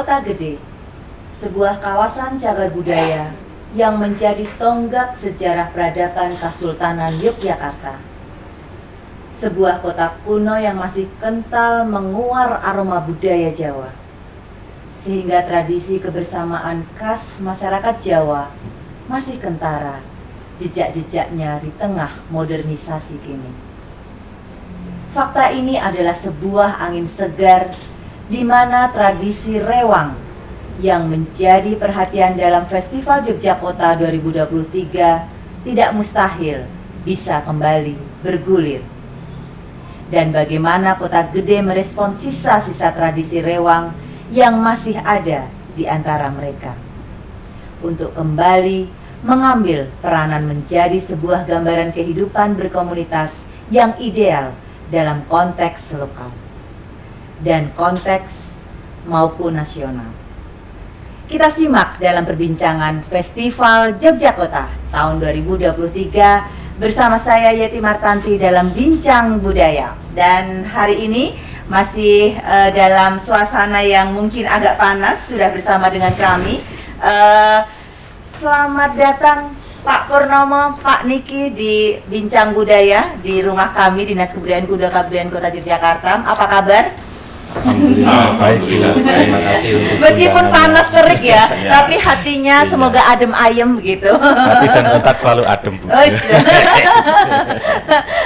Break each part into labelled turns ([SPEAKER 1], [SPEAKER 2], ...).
[SPEAKER 1] Kota Gede, sebuah kawasan cagar budaya yang menjadi tonggak sejarah peradaban Kesultanan Yogyakarta. Sebuah kota kuno yang masih kental menguar aroma budaya Jawa, sehingga tradisi kebersamaan khas masyarakat Jawa masih kentara jejak-jejaknya di tengah modernisasi kini. Fakta ini adalah sebuah angin segar di mana tradisi rewang yang menjadi perhatian dalam Festival Yogyakarta 2023 tidak mustahil bisa kembali bergulir. Dan bagaimana Kota Gede merespon sisa-sisa tradisi rewang yang masih ada di antara mereka, untuk kembali mengambil peranan menjadi sebuah gambaran kehidupan berkomunitas yang ideal dalam konteks lokal dan konteks maupun nasional. Kita simak dalam perbincangan Festival Yogyakarta tahun 2023 bersama saya Yeti Martanti dalam Bincang Budaya. Dan hari ini masih dalam suasana yang mungkin agak panas, sudah bersama dengan kami. Selamat datang Pak Purnomo, Pak Niki di Bincang Budaya di rumah kami, Dinas Kebudayaan Kabupaten Kota Yogyakarta. Apa kabar?
[SPEAKER 2] Alhamdulillah, baik. Terima kasih untuk
[SPEAKER 1] meskipun panas terik ya,
[SPEAKER 2] ya,
[SPEAKER 1] tapi hatinya semoga adem ayem begitu.
[SPEAKER 2] hati dan otak selalu adem, Bu.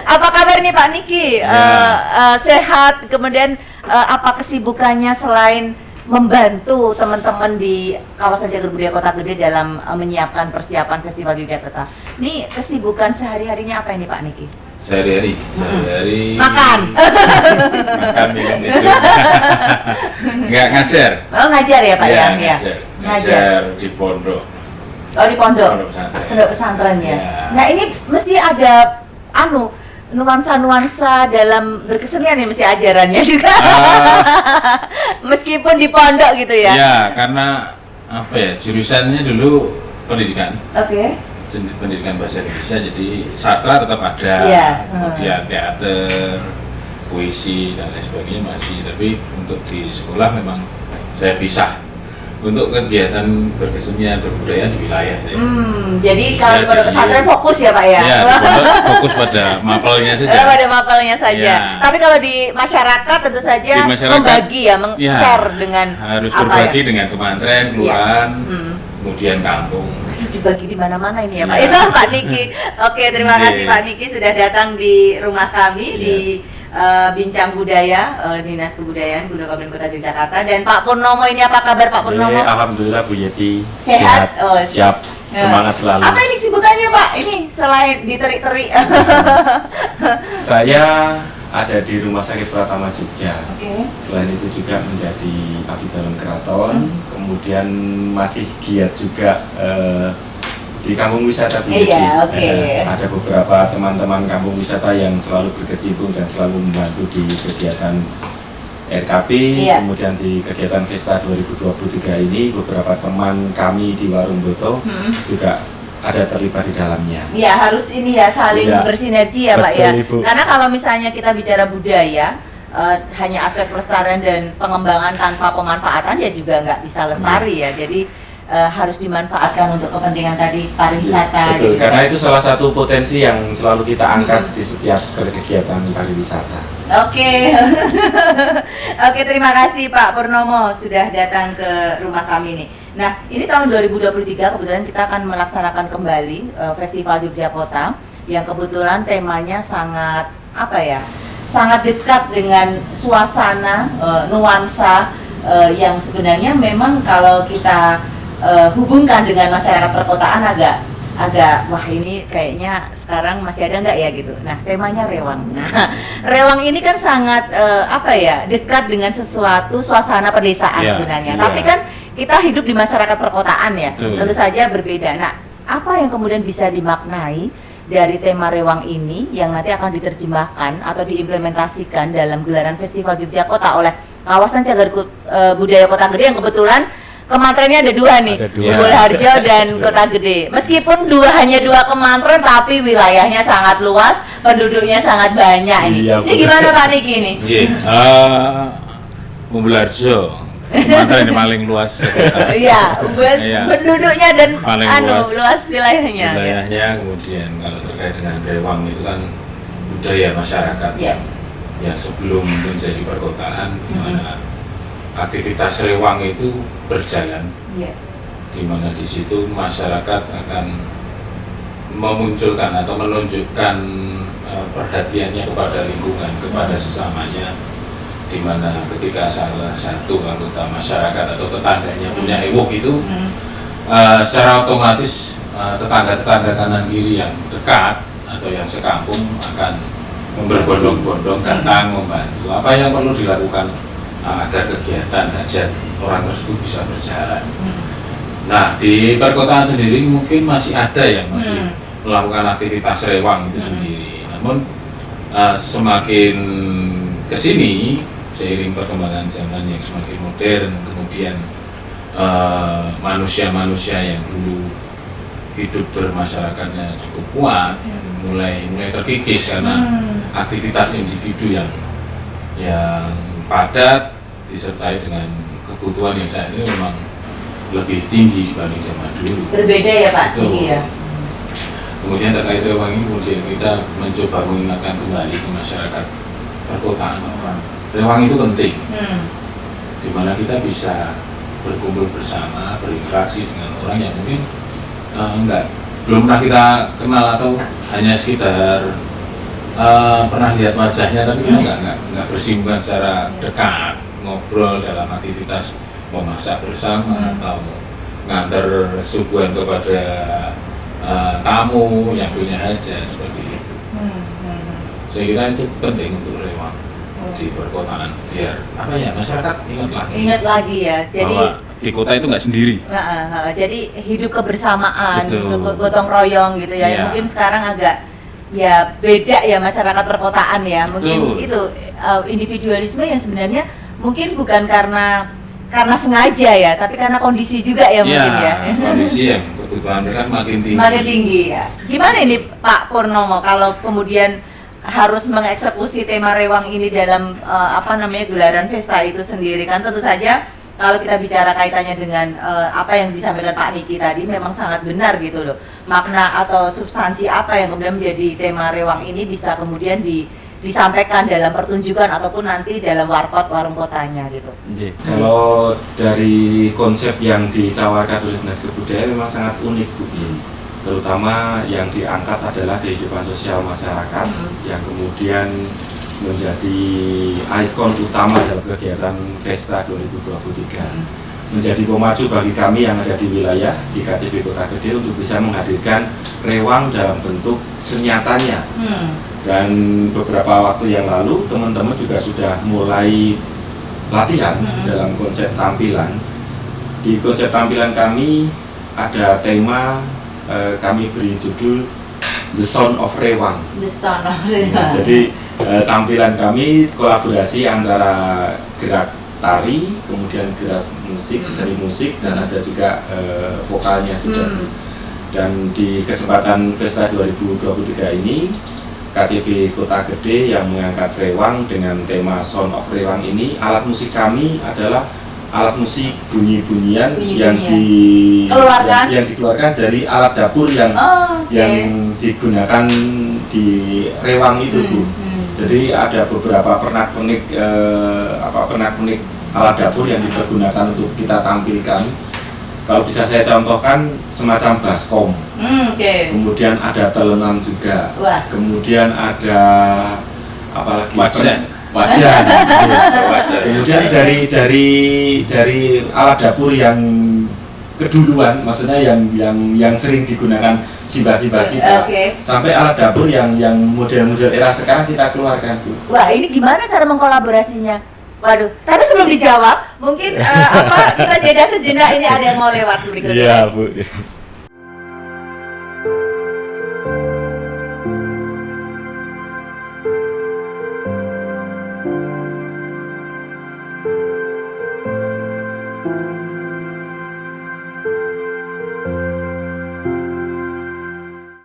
[SPEAKER 1] Apa kabar nih Pak Niki? Sehat, kemudian apa kesibukannya selain membantu teman-teman di kawasan cagar budaya Kota Gede dalam menyiapkan persiapan Festival Yogyakarta? Ini kesibukan sehari-harinya apa ini Pak Niki?
[SPEAKER 3] Sehari-hari
[SPEAKER 1] makan
[SPEAKER 3] minum itu. Nggak ngajar.
[SPEAKER 1] Oh ngajar ya Pak ya?
[SPEAKER 3] Ngajar di pondok.
[SPEAKER 1] Oh di pondok
[SPEAKER 3] Pesantren.
[SPEAKER 1] Pondok pesantren ya.
[SPEAKER 3] Ya.
[SPEAKER 1] Nah ini mesti ada nuansa-nuansa dalam berkesenian ya, mesti ajarannya juga. Meskipun di pondok gitu ya.
[SPEAKER 3] Ya, karena apa ya, jurusannya dulu pendidikan.
[SPEAKER 1] Oke.
[SPEAKER 3] Pendidikan bahasa Indonesia, jadi sastra tetap ada.
[SPEAKER 1] Iya.
[SPEAKER 3] Kemudian teater, puisi dan lain sebagainya masih, tapi untuk di sekolah memang saya pisah untuk kegiatan berkesenian berbudaya di wilayah saya.
[SPEAKER 1] Jadi kalau
[SPEAKER 3] Ya,
[SPEAKER 1] pada pesantren fokus ya Pak ya?
[SPEAKER 3] Ya, di pondok fokus pada mapelnya saja.
[SPEAKER 1] Pada mapelnya saja.
[SPEAKER 3] Ya.
[SPEAKER 1] Tapi kalau di masyarakat tentu saja
[SPEAKER 3] Di masyarakat,
[SPEAKER 1] membagi ya, share dengan
[SPEAKER 3] harus
[SPEAKER 1] apa
[SPEAKER 3] berbagi
[SPEAKER 1] ya?
[SPEAKER 3] dengan kementerian, kelurahan, kemudian kampung.
[SPEAKER 1] Aduh, dibagi di mana-mana ini ya Pak.
[SPEAKER 3] Ya.
[SPEAKER 1] Ya, Pak Niki. Oke, terima kasih Pak Niki sudah datang di rumah kami di Bincang Budaya Dinas Kebudayaan Kabupaten Kota Yogyakarta. Dan Pak Purnomo, ini apa kabar Pak Purnomo?
[SPEAKER 2] Alhamdulillah Bu Yeti.
[SPEAKER 1] Sehat? Oh,
[SPEAKER 2] siap. Semangat selalu.
[SPEAKER 1] Apa ini sibukannya Pak? Ini selain diterik-terik.
[SPEAKER 2] Saya ada di Rumah Sakit Pratama Jogja.
[SPEAKER 1] Oke.
[SPEAKER 2] Selain itu juga menjadi abdi dalam keraton, kemudian masih giat juga di kampung wisata Bu Yeti.
[SPEAKER 1] Iya, oke.
[SPEAKER 2] Ada beberapa teman-teman kampung wisata yang selalu berkecimpung dan selalu membantu di kegiatan RKP,
[SPEAKER 1] Iya.
[SPEAKER 2] kemudian di kegiatan Vesta 2023 ini beberapa teman kami di Warung Boto juga ada terlibat di dalamnya.
[SPEAKER 1] Ya harus ini ya, saling
[SPEAKER 2] Iya.
[SPEAKER 1] bersinergi ya Pak
[SPEAKER 2] Betul,
[SPEAKER 1] ya.
[SPEAKER 2] Ibu.
[SPEAKER 1] Karena kalau misalnya kita bicara budaya, hanya aspek pelestarian dan pengembangan tanpa pemanfaatan ya juga nggak bisa lestari ya. Jadi harus dimanfaatkan untuk kepentingan tadi pariwisata.
[SPEAKER 2] Betul,
[SPEAKER 1] gitu.
[SPEAKER 2] karena itu salah satu potensi yang selalu kita angkat di setiap kegiatan pariwisata.
[SPEAKER 1] Oke. Oke, terima kasih Pak Purnomo sudah datang ke rumah kami ini. Nah, ini tahun 2023 kebetulan kita akan melaksanakan kembali Festival Yogyakarta yang kebetulan temanya sangat sangat dekat dengan suasana nuansa yang sebenarnya memang kalau kita hubungkan dengan masyarakat perkotaan agak wah ini kayaknya sekarang masih ada nggak ya gitu. Nah temanya rewang. Nah rewang ini kan sangat dekat dengan sesuatu suasana pedesaan
[SPEAKER 3] Ya,
[SPEAKER 1] sebenarnya.
[SPEAKER 3] iya.
[SPEAKER 1] Tapi kan kita hidup di masyarakat perkotaan ya.
[SPEAKER 3] Betul.
[SPEAKER 1] Tentu saja berbeda. Nah apa yang kemudian bisa dimaknai dari tema rewang ini yang nanti akan diterjemahkan atau diimplementasikan dalam gelaran Festival Yogyakarta oleh kawasan cagar budaya Kota Gede yang kebetulan kementeriannya ada dua nih,
[SPEAKER 2] Ada dua.
[SPEAKER 1] Harjo dan Kota Gede. Meskipun hanya dua kementerian, tapi wilayahnya sangat luas, penduduknya sangat banyak ini.
[SPEAKER 2] Iya,
[SPEAKER 1] Ini gimana Pak Niki ini?
[SPEAKER 3] Bumbul Harjo Sumatera ini paling luas kota.
[SPEAKER 1] Iya,
[SPEAKER 3] Iya.
[SPEAKER 1] penduduknya dan
[SPEAKER 3] Paling
[SPEAKER 1] luas wilayahnya.
[SPEAKER 3] Wilayahnya, kemudian kalau terkait dengan rewang itu kan budaya masyarakat
[SPEAKER 1] Iya.
[SPEAKER 3] yang sebelum menjadi perkotaan, di mana aktivitas rewang itu berjalan,
[SPEAKER 1] Iya.
[SPEAKER 3] di mana di situ masyarakat akan memunculkan atau menunjukkan perhatiannya kepada lingkungan, kepada sesamanya, di mana ketika salah satu anggota masyarakat atau tetangganya punya ewuh itu secara otomatis tetangga-tetangga kanan kiri yang dekat atau yang sekampung akan berbondong-bondong datang membantu. Apa yang perlu dilakukan agar kegiatan hajat orang tersebut bisa berjalan. Nah, di perkotaan sendiri mungkin masih ada yang masih melakukan aktivitas rewang itu sendiri. Namun semakin kesini, seiring perkembangan zaman yang semakin modern, kemudian manusia-manusia yang dulu hidup bermasyarakatnya cukup kuat, mulai terkikis karena aktivitas individu yang padat disertai dengan kebutuhan yang saat ini memang lebih tinggi dibanding zaman dulu.
[SPEAKER 1] Berbeda ya Pak,
[SPEAKER 3] Betul.
[SPEAKER 1] tinggi ya.
[SPEAKER 3] Kemudian terkait rewang ini kemudian kita mencoba mengingatkan kembali ke masyarakat perkotaan bahwa rewang itu penting, di mana kita bisa berkumpul bersama, berinteraksi dengan orang yang mungkin belum pernah kita kenal atau hanya sekedar pernah lihat wajahnya tapi kita nggak bersinggungan secara dekat, ngobrol dalam aktivitas memasak bersama atau ngantar suguhan kepada tamu yang punya hajat seperti itu. Saya kira itu penting untuk rewang di perkotaan biar masyarakat
[SPEAKER 1] Ingat lagi ya. Jadi
[SPEAKER 3] bahwa di kota itu nggak sendiri.
[SPEAKER 1] Jadi hidup kebersamaan,
[SPEAKER 3] Betul.
[SPEAKER 1] gotong royong gitu ya.
[SPEAKER 3] Iya.
[SPEAKER 1] Mungkin sekarang agak ya beda ya masyarakat perkotaan ya. Mungkin
[SPEAKER 3] Betul.
[SPEAKER 1] itu individualisme yang sebenarnya mungkin bukan karena sengaja ya, tapi karena kondisi juga ya mungkin ya.
[SPEAKER 3] Kondisi yang kebutuhan mereka semakin tinggi.
[SPEAKER 1] Semakin tinggi ya. Gimana ini Pak Purnomo kalau kemudian harus mengeksekusi tema rewang ini dalam gelaran Vesta itu sendiri? Kan tentu saja kalau kita bicara kaitannya dengan apa yang disampaikan Pak Niki tadi memang sangat benar gitu loh. Makna atau substansi apa yang kemudian menjadi tema rewang ini bisa kemudian disampaikan dalam pertunjukan ataupun nanti dalam warung kotanya gitu.
[SPEAKER 2] Kalau dari konsep yang ditawarkan oleh Dinas Kebudayaan memang sangat unik Bu. Terutama yang diangkat adalah kehidupan sosial masyarakat yang kemudian menjadi ikon utama dalam kegiatan Vesta 2023. Menjadi pemacu bagi kami yang ada di wilayah di KCP Kota Gede untuk bisa menghadirkan rewang dalam bentuk senyatanya. Dan beberapa waktu yang lalu teman-teman juga sudah mulai latihan dalam konsep tampilan. Di konsep tampilan kami ada tema kami beri judul The Sound of Rewang.
[SPEAKER 1] The Sound of Rewang.
[SPEAKER 2] Jadi tampilan kami kolaborasi antara gerak tari, kemudian gerak musik, seni musik, dan ada juga vokalnya juga. Dan di kesempatan Vesta 2023 ini KCP Kota Gede yang mengangkat rewang dengan tema Sound of Rewang ini, alat musik kami adalah alat musik bunyi-bunyian yang dikeluarkan dari alat dapur yang digunakan di rewang itu Bu. Jadi ada beberapa pernak-pernik alat dapur yang dipergunakan untuk kita tampilkan. Kalau bisa saya contohkan semacam baskom, kemudian ada telenan juga, kemudian ada wajan. Kemudian dari alat dapur yang keduluan, maksudnya yang sering digunakan simbah-simbah kita, sampai alat dapur yang model-model era sekarang kita keluarkan Bu.
[SPEAKER 1] Wah, ini gimana cara mengkolaborasinya? Waduh, tapi sebelum dijawab, mungkin kita jeda sejenak, ini ada yang mau lewat berikutnya.
[SPEAKER 2] Iya Bu.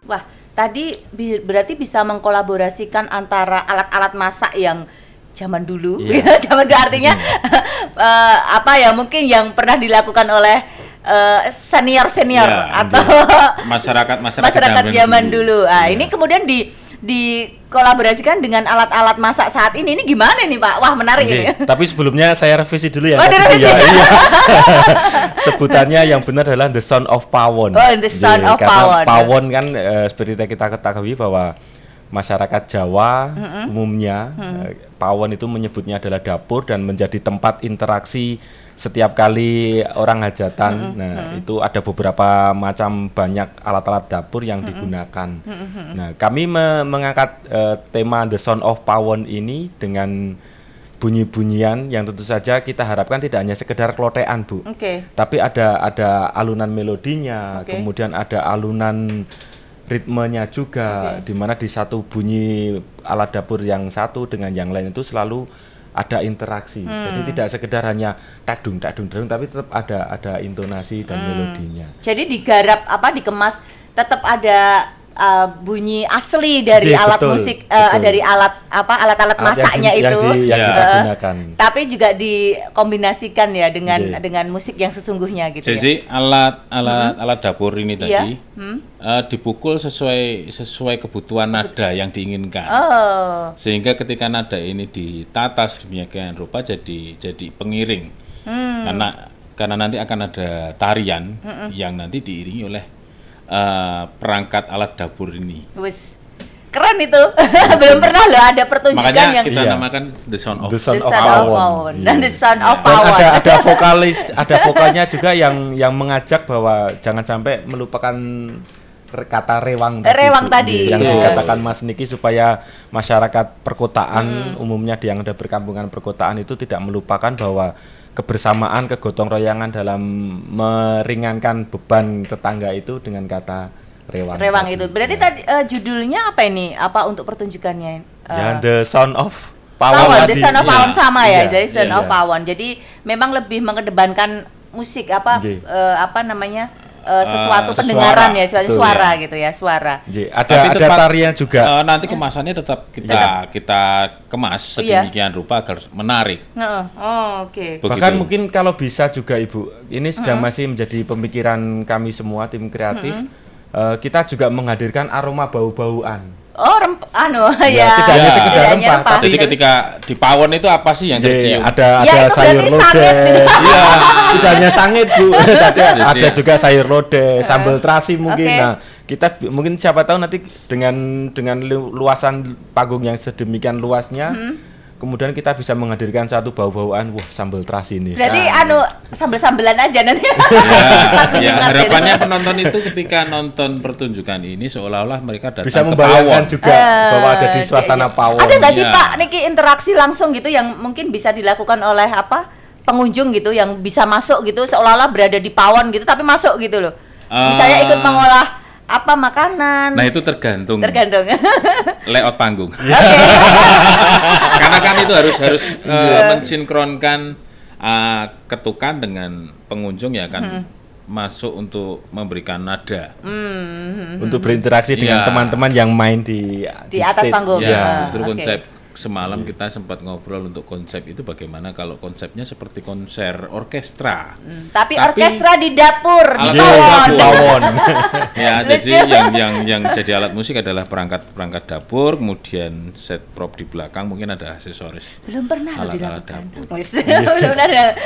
[SPEAKER 1] Wah, tadi berarti bisa mengkolaborasikan antara alat-alat masak yang zaman dulu.
[SPEAKER 2] Iya.
[SPEAKER 1] Zaman dulu artinya apa ya, mungkin yang pernah dilakukan oleh senior
[SPEAKER 3] Ya,
[SPEAKER 1] atau
[SPEAKER 3] masyarakat
[SPEAKER 1] zaman dulu. Ini kemudian dikolaborasikan dengan alat-alat masak saat ini. Ini gimana nih Pak? Wah, menarik ini.
[SPEAKER 2] Tapi sebelumnya saya revisi dulu ya.
[SPEAKER 1] Oh, direvisi.
[SPEAKER 2] Iya. Sebutannya yang benar adalah The Sound of Pawon.
[SPEAKER 1] Oh, The Sound of Pawon.
[SPEAKER 2] Karena Pawon kan seperti kita ketahui bahwa masyarakat Jawa umumnya Pawon itu menyebutnya adalah dapur dan menjadi tempat interaksi setiap kali orang hajatan. Itu ada beberapa macam banyak alat-alat dapur yang digunakan. Nah, kami mengangkat tema The Sound of Pawon ini dengan bunyi-bunyian yang tentu saja kita harapkan tidak hanya sekedar klotean, Bu. Tapi ada alunan melodinya, kemudian ada alunan ritmenya juga, di mana di satu bunyi alat dapur yang satu dengan yang lain itu selalu ada interaksi. Jadi tidak sekedar hanya tadung, tapi tetap ada intonasi dan melodinya.
[SPEAKER 1] Jadi digarap dikemas tetap ada bunyi asli dari alat
[SPEAKER 2] betul,
[SPEAKER 1] musik,
[SPEAKER 2] betul.
[SPEAKER 1] dari alat-alat masaknya
[SPEAKER 2] yang
[SPEAKER 1] itu.
[SPEAKER 2] yang kita gunakan.
[SPEAKER 1] Tapi juga dikombinasikan ya dengan musik yang sesungguhnya gitu.
[SPEAKER 3] Jadi alat dapur ini tadi dipukul sesuai kebutuhan nada yang diinginkan. Sehingga ketika nada ini ditata sedemikian rupa jadi pengiring. Karena nanti akan ada tarian yang nanti diiringi oleh perangkat alat dapur ini.
[SPEAKER 1] Wes, keren itu. Belum pernah loh ada pertunjukan
[SPEAKER 3] Makanya
[SPEAKER 1] yang
[SPEAKER 3] kita namakan The Sound of
[SPEAKER 2] Pawon.
[SPEAKER 1] Dan The Sound of
[SPEAKER 2] Dan
[SPEAKER 1] Pawon.
[SPEAKER 2] ada vokalnya juga yang mengajak bahwa jangan sampai melupakan kata rewang
[SPEAKER 1] tadi.
[SPEAKER 2] Yang dikatakan Mas Niki, supaya masyarakat perkotaan umumnya yang ada berkampungan perkotaan itu tidak melupakan bahwa kebersamaan, kegotong royangan dalam meringankan beban tetangga itu dengan kata rewang.
[SPEAKER 1] Rewang itu. Berarti tadi judulnya apa ini? Apa untuk pertunjukannya?
[SPEAKER 2] The Sound of Pawon.
[SPEAKER 1] The Sound of Pawon sama ya. Jadi Sound of
[SPEAKER 2] Iya.
[SPEAKER 1] Pawon. Jadi memang lebih mengedepankan musik sesuatu pendengaran ya, suara gitu ya, suara.
[SPEAKER 2] Ada tarian juga.
[SPEAKER 3] Nanti kemasannya tetap kita kemas sedemikian rupa agar menarik.
[SPEAKER 1] Oke.
[SPEAKER 2] Bahkan mungkin kalau bisa juga Ibu, ini sedang masih menjadi pemikiran kami semua tim kreatif, kita juga menghadirkan aroma bau-bauan.
[SPEAKER 1] Tidak
[SPEAKER 2] hanya sekedar rempah.
[SPEAKER 3] Jadi ketika di pawon itu apa sih yang tercium?
[SPEAKER 2] Ada sayur lodeh. Iya, tidak hanya sangit, Bu. Ada juga sayur lodeh, sambal terasi mungkin. Nah, kita mungkin siapa tahu nanti dengan luasan panggung yang sedemikian luasnya, kemudian kita bisa menghadirkan satu bau-bauan, wah, sambal terasi ini.
[SPEAKER 1] Berarti sambel-sambelan aja nanti.
[SPEAKER 3] Harapannya penonton itu ketika nonton pertunjukan ini seolah-olah mereka datang
[SPEAKER 2] bisa
[SPEAKER 3] ke
[SPEAKER 2] membayangkan
[SPEAKER 3] pawon.
[SPEAKER 2] juga bahwa ada di suasana pawon.
[SPEAKER 1] Ada nggak sih Pak Niki interaksi langsung gitu yang mungkin bisa dilakukan oleh pengunjung gitu, yang bisa masuk gitu seolah-olah berada di pawon gitu tapi masuk gitu loh. Misalnya ikut mengolah makanan.
[SPEAKER 3] Nah, itu tergantung layout panggung. Karena kan itu harus mensinkronkan ketukan dengan pengunjung ya kan masuk untuk memberikan nada.
[SPEAKER 2] Untuk berinteraksi dengan teman-teman yang main di
[SPEAKER 1] atas
[SPEAKER 2] stage.
[SPEAKER 1] panggung.
[SPEAKER 3] Ya, justru konsep semalam kita sempat ngobrol untuk konsep itu bagaimana kalau konsepnya seperti konser orkestra.
[SPEAKER 1] Tapi orkestra di dapur, di
[SPEAKER 2] pawon.
[SPEAKER 3] Ya, jadi yang jadi alat musik adalah perangkat dapur, kemudian set prop di belakang, mungkin ada aksesoris.
[SPEAKER 1] Belum pernah
[SPEAKER 3] alat dapur.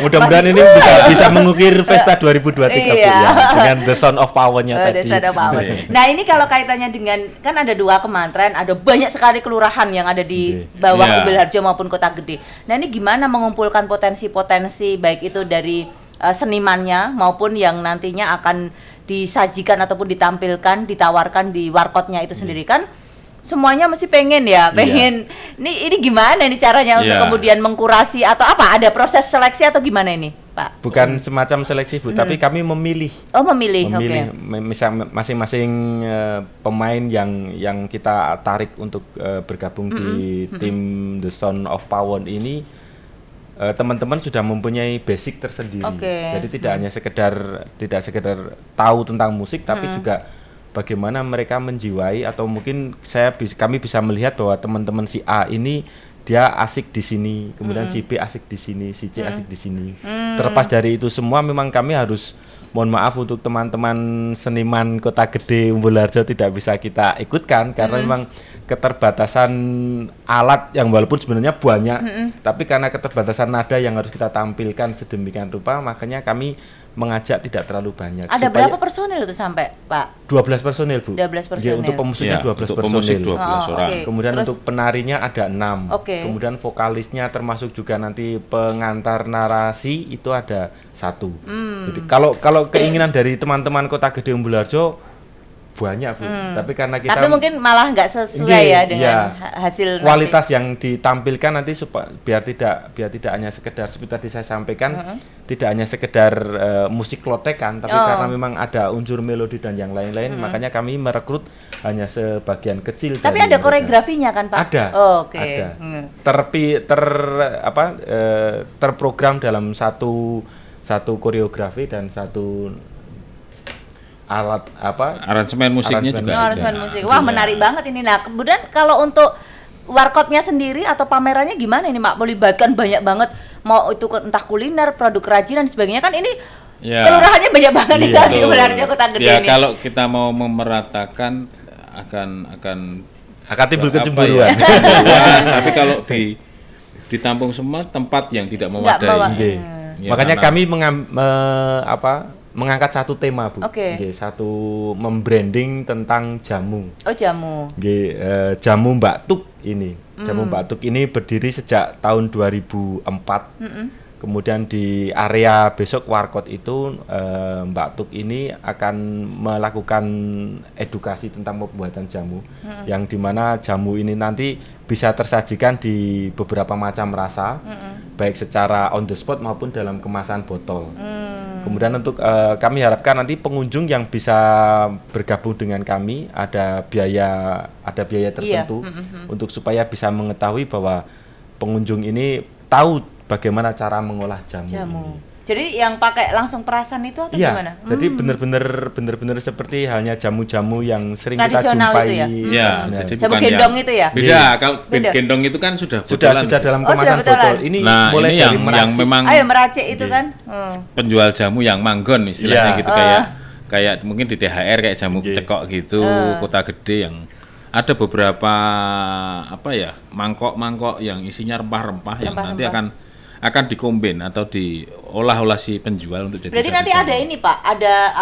[SPEAKER 2] Mudah-mudahan ini bisa mengukir Festa 2023 Bu, ya, dengan The Sound of Pawon-nya tadi.
[SPEAKER 1] The Sound of Pawon. Nah, ini kalau kaitannya dengan, kan ada 2 kementerian, ada banyak sekali kelurahan yang ada di bawah Ubil Harjo maupun Kota Gede. Nah, ini gimana mengumpulkan potensi-potensi baik itu dari senimannya maupun yang nantinya akan disajikan ataupun ditampilkan, ditawarkan di warkotnya itu sendiri kan? Semuanya mesti pengen ini gimana ini caranya untuk kemudian mengkurasi atau apa? Ada proses seleksi atau gimana ini, Pak?
[SPEAKER 2] Bukan semacam seleksi, Bu, tapi kami memilih.
[SPEAKER 1] Memilih.
[SPEAKER 2] Masing-masing pemain yang kita tarik untuk bergabung di tim The Sound of Pawon ini. Teman-teman sudah mempunyai basic tersendiri. Jadi tidak hanya tidak sekedar tahu tentang musik, tapi juga bagaimana mereka menjiwai, atau mungkin kami bisa melihat bahwa teman-teman si A ini dia asik di sini, kemudian si B asik di sini, si C asik di sini. Terlepas dari itu semua, memang kami harus, mohon maaf untuk teman-teman seniman Kota Gede Umbul Harjo tidak bisa kita ikutkan karena memang keterbatasan alat yang walaupun sebenarnya banyak, tapi karena keterbatasan nada yang harus kita tampilkan sedemikian rupa, makanya kami mengajak tidak terlalu banyak.
[SPEAKER 1] Ada berapa personil itu sampai, Pak?
[SPEAKER 2] 12 personil, Bu.
[SPEAKER 1] 12 personil.
[SPEAKER 2] Untuk pemusiknya 12
[SPEAKER 3] untuk
[SPEAKER 2] personil.
[SPEAKER 3] pemusik 12 orang.
[SPEAKER 1] Okay.
[SPEAKER 2] Kemudian
[SPEAKER 1] Terus,
[SPEAKER 2] untuk penarinya ada 6.
[SPEAKER 1] Okay.
[SPEAKER 2] Kemudian vokalisnya termasuk juga nanti pengantar narasi itu ada 1. Jadi kalau keinginan dari teman-teman Kota Gede Umbul Harjo banyak, Bu. Tapi karena kita
[SPEAKER 1] mungkin malah nggak sesuai ya dengan hasil
[SPEAKER 2] kualitas
[SPEAKER 1] nanti.
[SPEAKER 2] yang ditampilkan nanti supaya biar tidak hanya sekedar seperti tadi saya sampaikan, tidak hanya sekedar musik klotekan, tapi karena memang ada unsur melodi dan yang lain-lain, makanya kami merekrut hanya sebagian kecil.
[SPEAKER 1] Tapi
[SPEAKER 2] dari
[SPEAKER 1] ada
[SPEAKER 2] mereka.
[SPEAKER 1] koreografinya kan, Pak?
[SPEAKER 2] Ada.
[SPEAKER 1] Oke.
[SPEAKER 2] Ada. Terprogram dalam satu koreografi dan satu alat
[SPEAKER 3] aransemen musiknya juga ada.
[SPEAKER 1] Aransemen musik. Wah, menarik banget ini. Nah, kemudian kalau untuk warkotnya sendiri atau pamerannya gimana ini, Mak? Melibatkan banyak banget, mau itu entah kuliner, produk kerajinan dan sebagainya, kan ini kelurahannya banyak banget di Umbul Harjo Kota Gede ini.
[SPEAKER 3] Ya, kalau kita mau memeratakan akan
[SPEAKER 2] timbul kecemburuan.
[SPEAKER 3] Tapi kalau ditampung semua tempat yang tidak memadai. Ya,
[SPEAKER 2] makanya kami mengangkat satu tema, Bu. Satu membranding tentang jamu.
[SPEAKER 1] Oh, jamu.
[SPEAKER 2] Jamu Mbak Tuk ini. Jamu Mbak Tuk ini berdiri sejak tahun 2004. Kemudian di area besok warkot itu Mbak Tuk ini akan melakukan edukasi tentang pembuatan jamu, yang dimana jamu ini nanti bisa tersajikan di beberapa macam rasa, baik secara on the spot maupun dalam kemasan botol. Kemudian untuk kami harapkan nanti pengunjung yang bisa bergabung dengan kami ada biaya tertentu untuk supaya bisa mengetahui bahwa pengunjung ini tahu bagaimana cara mengolah jamu. Ini.
[SPEAKER 1] Jadi yang pakai langsung perasan itu atau gimana?
[SPEAKER 2] Jadi benar-benar seperti halnya jamu-jamu yang sering kita jumpai.
[SPEAKER 1] Itu ya?
[SPEAKER 3] Jadi
[SPEAKER 1] jamu gendong itu ya?
[SPEAKER 3] Beda, kalau gendong itu kan sudah
[SPEAKER 2] dalam kemasan botol. Ini mulai
[SPEAKER 3] ini
[SPEAKER 2] dari
[SPEAKER 3] yang memang
[SPEAKER 1] meracik itu kan.
[SPEAKER 3] Penjual jamu yang manggon istilahnya gitu, kayak mungkin di THR kayak jamu cekok gitu, Kota Gede yang ada beberapa mangkok yang isinya rempah-rempah yang nanti akan dikombin atau diolah si penjual untuk jadi.
[SPEAKER 1] Berarti nanti ada ini, Pak, ada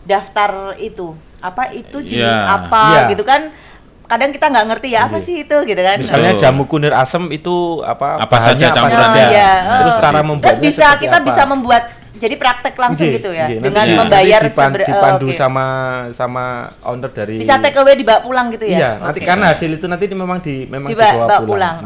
[SPEAKER 1] daftar itu jenis gitu kan? Kadang kita nggak ngerti ya apa sih itu gitu kan.
[SPEAKER 2] Misalnya jamu kunir asem itu apa
[SPEAKER 3] saja campurannya.
[SPEAKER 2] Terus cara membuatnya.
[SPEAKER 1] Terus kita bisa membuat jadi praktek langsung gitu ya, dengan membayar
[SPEAKER 2] dipandu sama owner dari.
[SPEAKER 1] Bisa take away dibawa pulang gitu ya.
[SPEAKER 2] Iya, nanti karena hasil itu nanti memang dibawa pulang.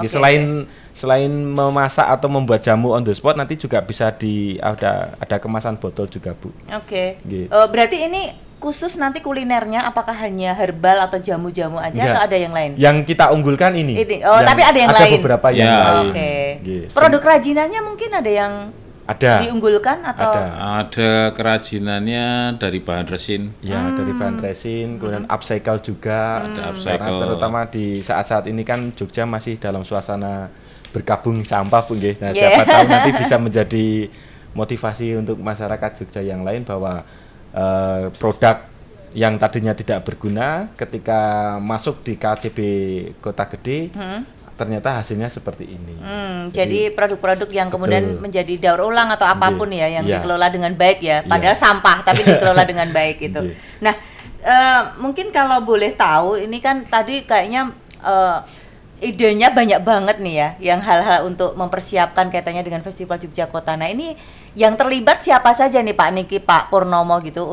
[SPEAKER 2] Selain memasak atau membuat jamu on the spot, nanti juga bisa ada kemasan botol juga, Bu. Gitu.
[SPEAKER 1] Berarti ini khusus nanti kulinernya apakah hanya herbal atau jamu-jamu aja atau ada yang lain?
[SPEAKER 2] Yang kita unggulkan ini.
[SPEAKER 1] Tapi ada yang lain.
[SPEAKER 2] Ada beberapa yang lain.
[SPEAKER 1] Gitu. Produk kerajinannya mungkin ada yang diunggulkan atau
[SPEAKER 3] ada kerajinannya dari bahan resin.
[SPEAKER 2] Ya, dari bahan resin, kemudian upcycle juga.
[SPEAKER 3] Ada upcycle.
[SPEAKER 2] Terutama di saat-saat ini kan Jogja masih dalam suasana berkabung sampah, Bu nggih. Nah, siapa tahu nanti bisa menjadi motivasi untuk masyarakat Jogja yang lain bahwa produk yang tadinya tidak berguna ketika masuk di KCB Kota Gede ternyata hasilnya seperti ini.
[SPEAKER 1] Jadi produk-produk yang kemudian menjadi daur ulang atau apapun yang dikelola dengan baik ya, padahal sampah tapi dikelola dengan baik itu. Nah, mungkin kalau boleh tahu, ini kan tadi kayaknya idenya banyak banget nih ya, yang hal-hal untuk mempersiapkan kaitannya dengan Festival Jogja Kota. Nah, ini yang terlibat siapa saja nih, Pak Niki, Pak Purnomo gitu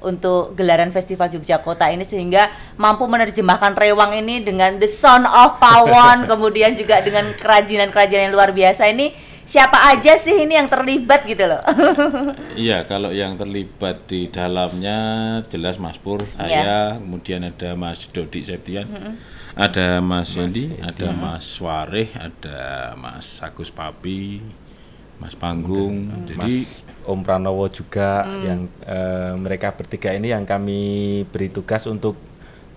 [SPEAKER 1] untuk gelaran Festival Jogja Kota ini sehingga mampu menerjemahkan Rewang ini dengan the sound of Pawon, kemudian juga dengan kerajinan-kerajinan yang luar biasa ini. Siapa aja sih ini yang terlibat gitu loh?
[SPEAKER 3] Iya, kalau yang terlibat di dalamnya jelas Mas Pur, saya, kemudian ada Mas Dodi Septian, ada Mas Yendi, ada Mas Wareh, ada Mas Agus Papi, Mas Panggung, jadi
[SPEAKER 2] Mas Om Pranowo juga yang mereka bertiga ini yang kami beri tugas untuk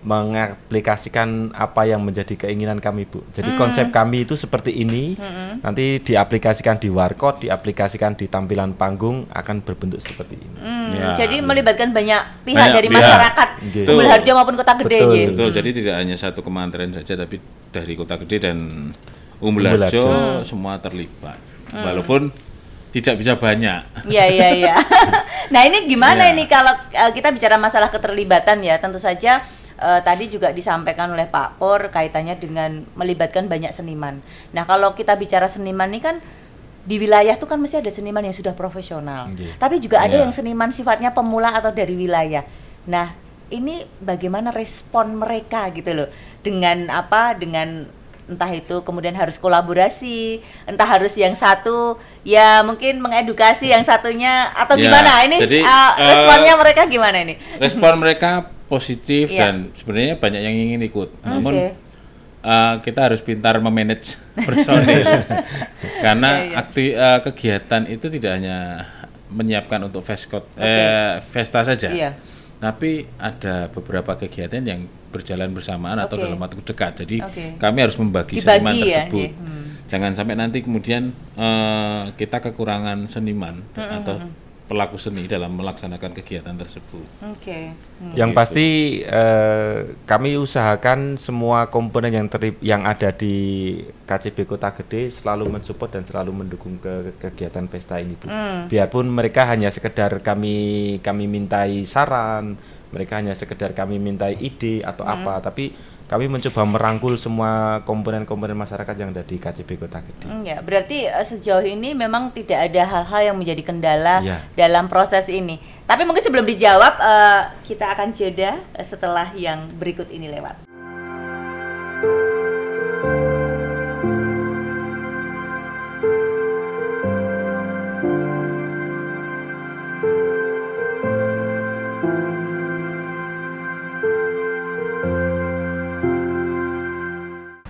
[SPEAKER 2] mengaplikasikan apa yang menjadi keinginan kami, Bu. Jadi konsep kami itu seperti ini, nanti diaplikasikan di warkot, diaplikasikan di tampilan panggung akan berbentuk seperti ini.
[SPEAKER 3] Ya.
[SPEAKER 1] Jadi melibatkan banyak pihak
[SPEAKER 3] Banyak
[SPEAKER 1] dari
[SPEAKER 3] pihak.
[SPEAKER 1] masyarakat
[SPEAKER 2] Betul.
[SPEAKER 1] Umbul Harjo maupun Kota Gede.
[SPEAKER 2] Betul.
[SPEAKER 1] Ji.
[SPEAKER 3] Betul, jadi tidak hanya satu kementerian saja, tapi dari Kota Gede dan Umbul
[SPEAKER 2] Umbul
[SPEAKER 3] Harjo
[SPEAKER 2] Harjo.
[SPEAKER 3] semua terlibat. Walaupun tidak bisa banyak.
[SPEAKER 1] Iya. Nah ini gimana
[SPEAKER 3] Ya.
[SPEAKER 1] ini kalau kita bicara masalah keterlibatan ya, tentu saja tadi juga disampaikan oleh Pak Por kaitannya dengan melibatkan banyak seniman. Nah kalau kita bicara seniman ini kan di wilayah tuh kan mesti ada seniman yang sudah profesional,
[SPEAKER 2] Iya.
[SPEAKER 1] tapi juga ada
[SPEAKER 3] Iya.
[SPEAKER 1] yang seniman sifatnya pemula atau dari wilayah. Nah ini bagaimana respon mereka gitu loh dengan entah itu kemudian harus kolaborasi, entah harus yang satu ya mungkin mengedukasi yang satunya atau
[SPEAKER 3] Ya,
[SPEAKER 1] gimana ini
[SPEAKER 3] jadi,
[SPEAKER 1] responnya mereka gimana ini?
[SPEAKER 3] Respon mereka positif
[SPEAKER 1] Iya.
[SPEAKER 3] dan sebenarnya banyak yang ingin ikut. Namun
[SPEAKER 1] Oke.
[SPEAKER 3] kita harus pintar memanage personil. Karena
[SPEAKER 1] Iya.
[SPEAKER 3] kegiatan itu tidak hanya menyiapkan untuk Vesta saja.
[SPEAKER 1] Iya.
[SPEAKER 3] Tapi ada beberapa kegiatan yang berjalan bersamaan atau
[SPEAKER 1] Oke.
[SPEAKER 3] dalam waktu dekat. Jadi
[SPEAKER 1] Oke.
[SPEAKER 3] kami harus membagi
[SPEAKER 1] Dibagi
[SPEAKER 3] seniman
[SPEAKER 1] ya,
[SPEAKER 3] tersebut.
[SPEAKER 1] iya.
[SPEAKER 3] Jangan sampai nanti kemudian kita kekurangan seniman atau pelaku seni dalam melaksanakan kegiatan tersebut.
[SPEAKER 1] Oke.
[SPEAKER 2] Yang
[SPEAKER 3] Gitu.
[SPEAKER 2] pasti kami usahakan semua komponen yang ada di KCB Kota Gede selalu mensupport dan selalu mendukung kegiatan pesta ini, Bu. Biarpun mereka hanya sekedar kami mintai saran, mereka hanya sekedar kami mintai ide atau apa, tapi kami mencoba merangkul semua komponen-komponen masyarakat yang ada di KCB Kota Gede.
[SPEAKER 1] Ya, berarti sejauh ini memang tidak ada hal-hal yang menjadi kendala
[SPEAKER 2] Iya.
[SPEAKER 1] dalam proses ini. Tapi mungkin sebelum dijawab, kita akan jeda setelah yang berikut ini lewat.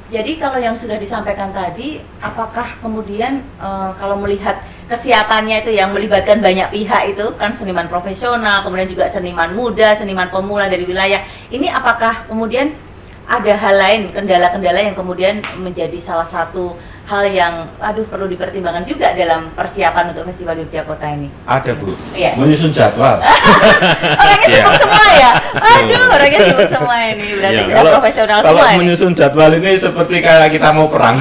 [SPEAKER 1] Jadi kalau yang sudah disampaikan tadi, apakah kemudian kalau melihat kesiapannya itu yang melibatkan banyak pihak itu kan seniman profesional, kemudian juga seniman muda, seniman pemula dari wilayah, ini apakah kemudian ada hal lain, kendala-kendala yang kemudian menjadi salah satu hal yang perlu dipertimbangkan juga dalam persiapan untuk Festival Yogya Kota ini?
[SPEAKER 2] Ada, Bu.
[SPEAKER 1] Iya.
[SPEAKER 2] Menyusun jadwal.
[SPEAKER 1] Orangnya sibuk semua ya? Orangnya sibuk semua ini, berarti
[SPEAKER 3] Ya,
[SPEAKER 1] sudah profesional
[SPEAKER 2] kalau
[SPEAKER 1] semua ini.
[SPEAKER 2] menyusun jadwal ini seperti kayak kita mau perang.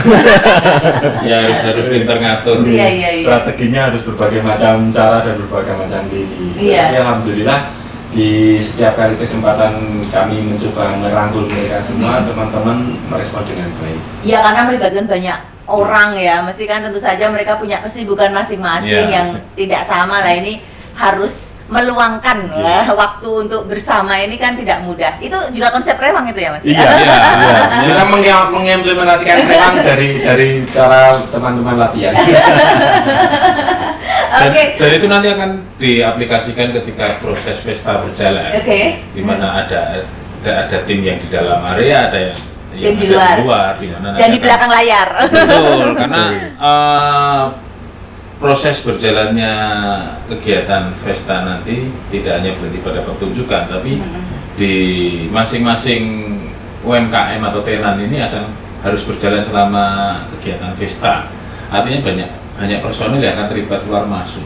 [SPEAKER 3] Ya harus pintar ngatur.
[SPEAKER 1] Iya.
[SPEAKER 2] Strateginya harus berbagai macam cara dan berbagai macam lini.
[SPEAKER 1] Iya.
[SPEAKER 2] Tapi alhamdulillah di setiap kali kesempatan kami mencoba merangkul mereka semua, teman-teman merespon dengan baik.
[SPEAKER 1] Ya karena melibatkan banyak orang ya, mesti kan tentu saja mereka punya kesibukan masing-masing
[SPEAKER 3] Iya.
[SPEAKER 1] yang tidak sama lah, ini harus meluangkan waktu untuk bersama ini kan tidak mudah. Itu juga konsep Rewang itu ya Mas?
[SPEAKER 2] Iya. Kita mengimplementasikan memang dari cara teman-teman latihan.
[SPEAKER 3] Dan itu nanti akan diaplikasikan ketika proses pesta berjalan.
[SPEAKER 1] Oke.
[SPEAKER 3] Di mana ada tim yang di dalam area, ada yang
[SPEAKER 1] Tim di
[SPEAKER 3] ada
[SPEAKER 1] luar.
[SPEAKER 3] di mana
[SPEAKER 1] Dan
[SPEAKER 3] nanti
[SPEAKER 1] di
[SPEAKER 3] akan-
[SPEAKER 1] belakang layar.
[SPEAKER 3] Betul, karena proses berjalannya kegiatan Vesta nanti tidak hanya berhenti pada pertunjukan, tapi di masing-masing UMKM atau tenan ini akan harus berjalan selama kegiatan Vesta. Artinya banyak personil yang akan terlibat keluar masuk.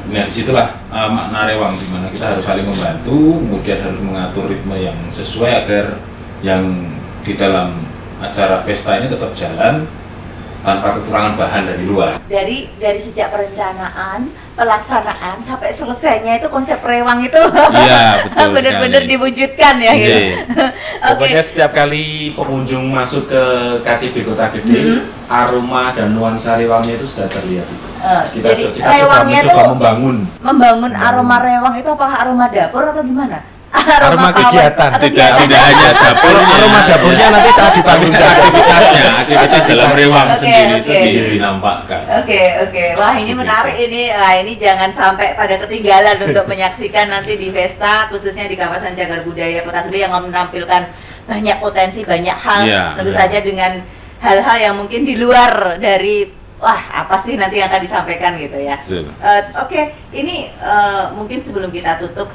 [SPEAKER 3] Nah disitulah makna Rewang, di mana kita harus saling membantu, kemudian harus mengatur ritme yang sesuai agar yang di dalam acara Vesta ini tetap jalan tanpa kekurangan bahan dari luar.
[SPEAKER 1] Dari sejak perencanaan, pelaksanaan sampai selesainya itu konsep Rewang itu
[SPEAKER 3] Iya, betul
[SPEAKER 1] benar-benar
[SPEAKER 3] sekali.
[SPEAKER 1] diwujudkan ya gitu.
[SPEAKER 3] Iya.
[SPEAKER 2] Pokoknya setiap kali pengunjung masuk ke KCB Kota Gede, aroma dan nuansa Rewangnya itu sudah terlihat.
[SPEAKER 1] Jadi
[SPEAKER 2] Kita
[SPEAKER 1] Rewangnya
[SPEAKER 2] mencoba
[SPEAKER 1] tuh
[SPEAKER 2] membangun
[SPEAKER 1] aroma Rewang itu apakah aroma dapur atau gimana?
[SPEAKER 2] aroma
[SPEAKER 1] pawai
[SPEAKER 2] kegiatan.
[SPEAKER 1] atau
[SPEAKER 3] Tidak hanya dapur,
[SPEAKER 2] Kalau aroma dapurnya nanti saat dibangun
[SPEAKER 3] aktivitas dalam Rewang
[SPEAKER 1] Oke,
[SPEAKER 3] sendiri
[SPEAKER 1] oke.
[SPEAKER 3] itu dinampakkan.
[SPEAKER 1] Oke. Wah, ini menarik ini. Ini jangan sampai pada ketinggalan untuk menyaksikan nanti di Vesta, khususnya di kawasan Cagar Budaya Kota Gede yang menampilkan banyak potensi, banyak hal.
[SPEAKER 3] Iya,
[SPEAKER 1] Tentu
[SPEAKER 3] iya.
[SPEAKER 1] saja dengan hal-hal yang mungkin di luar dari apa sih nanti yang akan disampaikan gitu ya.
[SPEAKER 3] Betul.
[SPEAKER 1] Oke, ini mungkin sebelum kita tutup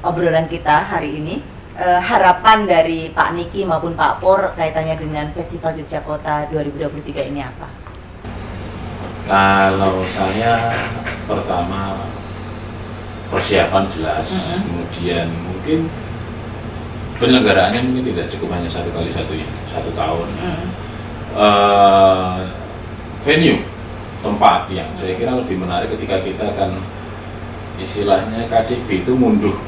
[SPEAKER 1] obrolan kita hari ini, harapan dari Pak Niki maupun Pak Pur kaitannya dengan Festival Yogyakarta 2023 ini apa?
[SPEAKER 3] Kalau saya pertama persiapan jelas, kemudian mungkin penyelenggaraannya mungkin tidak cukup hanya satu tahun. Venue, tempat yang saya kira lebih menarik ketika kita akan istilahnya KCB itu mundur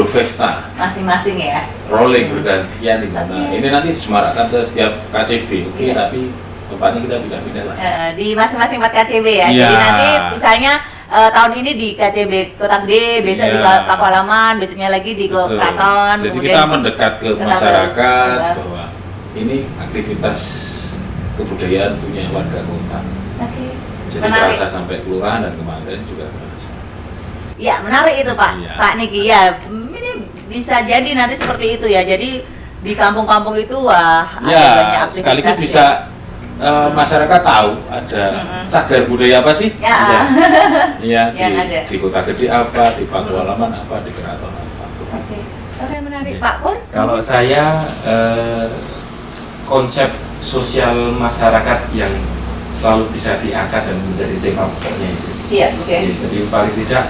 [SPEAKER 3] Vesta
[SPEAKER 1] Masing-masing ya?
[SPEAKER 3] rolling bergantian di mana ini nanti disemarakkan ke setiap KCB, tapi tempatnya kita pindah-pindah lah.
[SPEAKER 1] Di masing-masing 4 KCB ya.
[SPEAKER 3] Iya.
[SPEAKER 1] Jadi nanti misalnya tahun ini di KCB Kota Gede, besok di
[SPEAKER 3] Iya.
[SPEAKER 1] Pakualaman, besoknya lagi di
[SPEAKER 3] Betul.
[SPEAKER 1] Keraton.
[SPEAKER 3] Jadi
[SPEAKER 1] kemudian
[SPEAKER 3] kita mendekat ke
[SPEAKER 1] Keraton.
[SPEAKER 3] masyarakat
[SPEAKER 1] Iya.
[SPEAKER 3] bahwa ini aktivitas kebudayaan punya warga kota.
[SPEAKER 1] Oke.
[SPEAKER 3] Jadi
[SPEAKER 1] Menarik.
[SPEAKER 3] terasa sampai kelurahan dan kemandirian juga terasa.
[SPEAKER 1] Ya, menarik itu Pak.
[SPEAKER 3] Iya.
[SPEAKER 1] Pak Niki ya. Ini bisa jadi nanti seperti itu ya. Jadi di kampung-kampung itu wah ada banyak
[SPEAKER 3] Ya,
[SPEAKER 1] aktivitas.
[SPEAKER 3] sekaligus bisa masyarakat tahu ada cagar budaya apa sih?
[SPEAKER 1] Ya.
[SPEAKER 3] Iya,
[SPEAKER 1] Yang ada.
[SPEAKER 3] di Kota Gede apa, di Pakualaman apa, di Keraton apa.
[SPEAKER 1] Oke. Oke, menarik
[SPEAKER 3] Iya.
[SPEAKER 1] Pak Pur.
[SPEAKER 2] Kalau saya konsep sosial masyarakat yang selalu bisa diangkat dan menjadi tema pokoknya itu.
[SPEAKER 1] Iya, oke.
[SPEAKER 2] Jadi paling tidak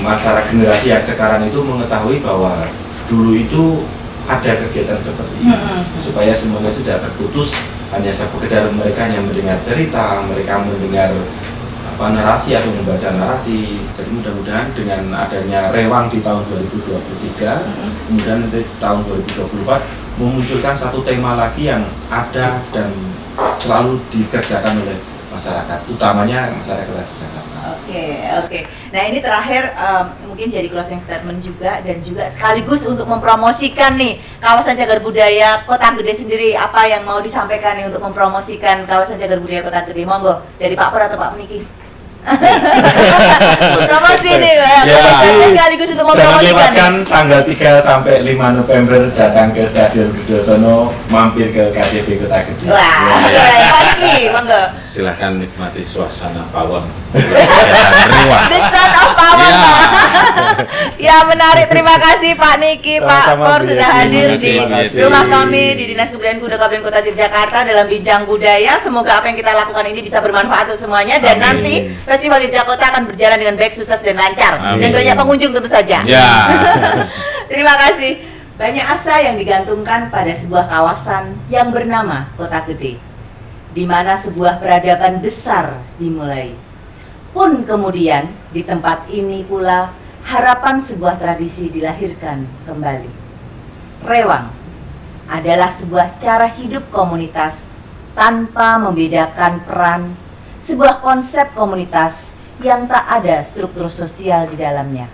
[SPEAKER 2] masyarakat generasi yang sekarang itu mengetahui bahwa dulu itu ada kegiatan seperti ini, supaya semuanya itu tidak terputus hanya sekedar mereka hanya mendengar cerita, mereka mendengar narasi atau membaca narasi. Jadi mudah-mudahan dengan adanya Rewang di tahun 2023, kemudian nanti tahun 2024 memunculkan satu tema lagi yang ada dan selalu dikerjakan oleh masyarakat, utamanya masyarakat di Jakarta.
[SPEAKER 1] Oke. Nah ini terakhir mungkin jadi closing statement juga dan juga sekaligus untuk mempromosikan nih kawasan cagar budaya Kota Gede sendiri, apa yang mau disampaikan nih untuk mempromosikan kawasan cagar budaya Kota Gede, monggo dari Pak Pur atau Pak Niki. Promosi nih Pak,
[SPEAKER 3] Ya.
[SPEAKER 1] sekaligus untuk
[SPEAKER 2] Jangan
[SPEAKER 1] mempromosikan nih.
[SPEAKER 2] lewatkan tanggal 3 sampai 5 November datang ke Stadion Gedhosono, mampir ke KCB Kota Gede.
[SPEAKER 1] Wah,
[SPEAKER 3] Ya.
[SPEAKER 1] Pak Niki, monggo.
[SPEAKER 3] Silahkan nikmati suasana pawon. Rewang.
[SPEAKER 1] The Son of Power,
[SPEAKER 3] Ya.
[SPEAKER 1] Pak. Ya menarik, terima kasih Pak Niki, Pak
[SPEAKER 2] Sama-sama,
[SPEAKER 1] Pur
[SPEAKER 2] Bu
[SPEAKER 1] sudah
[SPEAKER 2] Yeti.
[SPEAKER 1] hadir
[SPEAKER 3] Terima
[SPEAKER 1] di
[SPEAKER 3] kasih, Bu
[SPEAKER 1] rumah
[SPEAKER 3] Yeti.
[SPEAKER 1] kami di Dinas Kebudayaan Kuda Kabupaten Kota Yogyakarta dalam bincang budaya. Semoga apa yang kita lakukan ini bisa bermanfaat untuk semuanya dan
[SPEAKER 3] Amin.
[SPEAKER 1] nanti Festival Yogyakarta akan berjalan dengan baik, sukses dan lancar
[SPEAKER 3] Amin.
[SPEAKER 1] dan banyak pengunjung tentu saja.
[SPEAKER 3] Ya.
[SPEAKER 1] Terima kasih. Banyak asa yang digantungkan pada sebuah kawasan yang bernama Kota Gede, di mana sebuah peradaban besar dimulai. Pun kemudian di tempat ini pula harapan sebuah tradisi dilahirkan kembali. Rewang adalah sebuah cara hidup komunitas tanpa membedakan peran, sebuah konsep komunitas yang tak ada struktur sosial di dalamnya.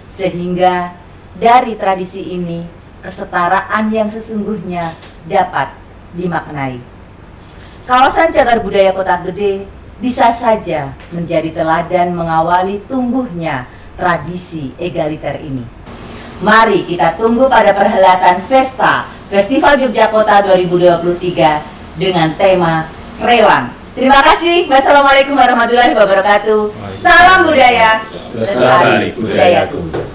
[SPEAKER 1] Sehingga dari tradisi ini kesetaraan yang sesungguhnya dapat dimaknai. Kawasan cagar budaya Kota Gede bisa saja menjadi teladan mengawali tumbuhnya tradisi egaliter ini. Mari kita tunggu pada perhelatan Festival Yogyakarta 2023 dengan tema Rewang. Terima kasih. Wassalamualaikum warahmatullahi wabarakatuh. Salam budaya, lestari budayaku.